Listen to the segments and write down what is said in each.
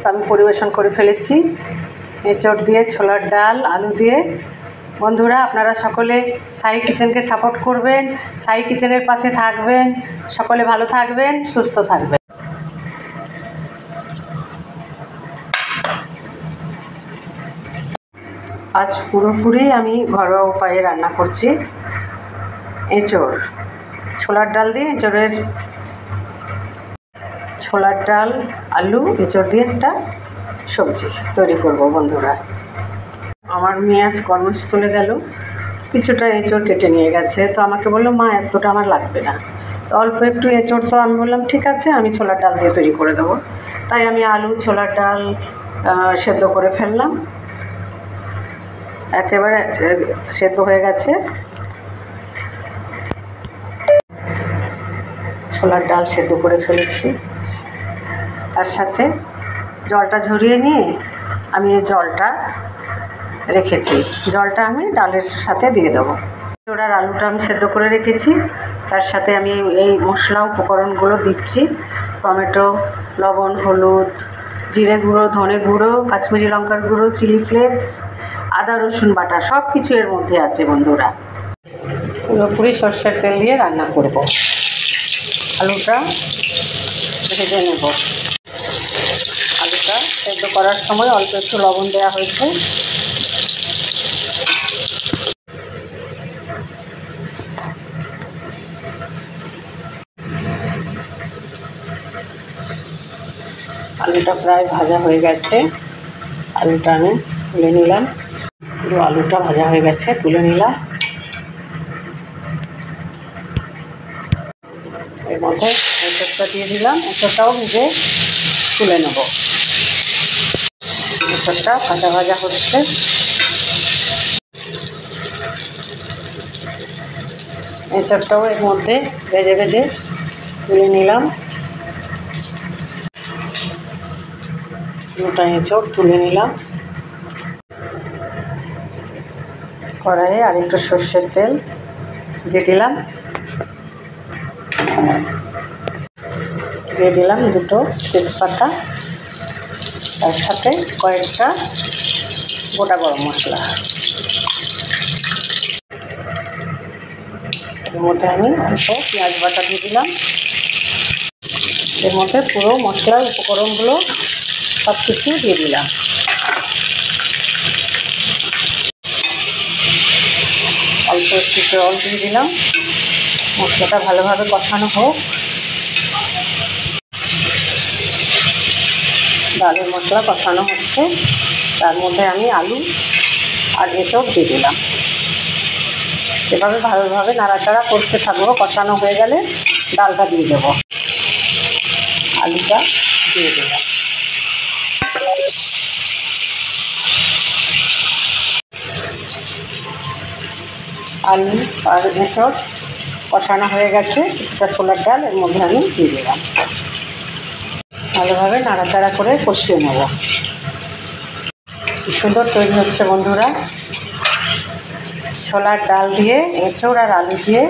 তো আমি পরিবেশন করে ফেলেছি এঁচোড় দিয়ে, ছোলার ডাল, আলু দিয়ে। বন্ধুরা, আপনারা সকলে সাই কিচেনকে সাপোর্ট করবেন, সাই কিচেনের পাশে থাকবেন। সকলে ভালো থাকবেন, সুস্থ থাকবেন। আজ পুরোপুরি আমি ঘরোয়া উপায়ে রান্না করছি এঁচোড়। ছোলার ডাল দিয়ে ছোলার ডাল, আলু, এঁচোড় দিয়ে একটা সবজি তৈরি করব। বন্ধুরা, আমার মেয়ে আজ কর্মস্থলে গেল, কিছুটা এঁচোড় কেটে নিয়ে গেছে। তো আমাকে বললো, মা এতটা আমার লাগবে না। তো অল্প একটু এঁচোড়, তো আমি বললাম ঠিক আছে, আমি ছোলার ডাল দিয়ে তৈরি করে দেবো। তাই আমি আলু, ছোলার ডাল সেদ্ধ করে ফেললাম। একেবারে সেদ্ধ হয়ে গেছে। ছোলার ডাল সেদ্ধ করে ফেলেছি। তার সাথে জলটা ঝরিয়ে নিয়ে আমি এই জলটা রেখেছি। জলটা আমি ডালের সাথে দিয়ে দেবো। এঁচোড় আর আলুটা আমি সেদ্ধ করে রেখেছি। তার সাথে আমি এই মশলা উপকরণগুলো দিচ্ছি। টমেটো, লবণ, হলুদ, জিরে গুঁড়ো, ধনে গুঁড়ো, কাশ্মীরি লঙ্কার গুঁড়ো, চিলি ফ্লেক্স, আদা রসুন বাটা, সব কিছু এর মধ্যে আছে। বন্ধুরা, পুরোপুরি সর্ষের তেল দিয়ে রান্না করব। আলুটা ভেজে নেব। আলুটা সেদ্ধ করার সময় অল্প একটু লবণ দেওয়া হয়েছে। আলুটা প্রায় ভাজা হয়ে গেছে। আলুটা আমি তুলে নিলাম। পুরো আলুটা ভাজা হয়ে গেছে, তুলে নিলাম। এর মধ্যে এঁচোড়টা দিয়ে দিলাম। এঁচোড়টাও ভেজে তুলে নেব। এঁচোড়টা ভাজা ভাজা হচ্ছে। এঁচোড়টাও এর মধ্যে ভেজে ভেজে তুলে নিলাম। দুটা এঁচোড় তুলে নিলাম। কড়াইয়ে আর একটু সর্ষের তেল দিয়ে দিলাম। দিয়ে দিলাম দুটো তেজপাতা, তার সাথে কয়েকটা গোটা গরম মশলা। এর মধ্যে আমি অল্প পেঁয়াজ বাটা দিয়ে দিলাম। এর মধ্যে পুরো মশলার উপকরণগুলো সব কিছু দিয়ে দিলাম। অল্প একটু জল দিয়ে দিলাম। মশলাটা ভালোভাবে কষানো হোক। ডালের মশলা কষানো হচ্ছে, তার মধ্যে আমি আলু আর এঁচোড় দিয়ে দিলাম। এভাবে ভালোভাবে নাড়াচাড়া করতে থাকবো। কষানো হয়ে গেলে ডালটা দিয়ে দেবো। আলুটা দিয়ে দিলাম। আলু আর এঁচোড় কষানো হয়ে গেছে। একটা ছোলার ডাল এর মধ্যে আমি দিয়ে দিলাম। ভালোভাবে নাড়াচাড়া করে কষিয়ে নেব। কি সুন্দর তৈরি হচ্ছে বন্ধুরা, ছোলার ডাল দিয়ে এঁচোড় আর আলু দিয়ে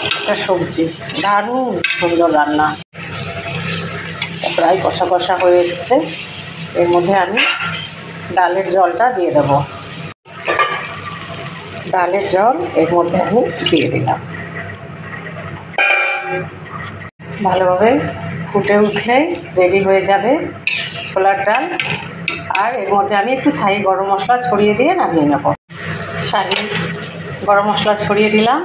একটা সবজি। দারুণ সুন্দর রান্না। প্রায় কষা কষা হয়ে এসছে। এর মধ্যে আমি ডালের জলটা দিয়ে দেব। ডালের জল এর মধ্যে আমি দিয়ে দিলাম। ভালোভাবে ফুটে উঠলেই রেডি হয়ে যাবে ছোলার ডাল। আর এর মধ্যে আমি একটু শাহি গরম মশলা ছড়িয়ে দিয়ে নামিয়ে নেব। শাহি গরম মশলা ছড়িয়ে দিলাম।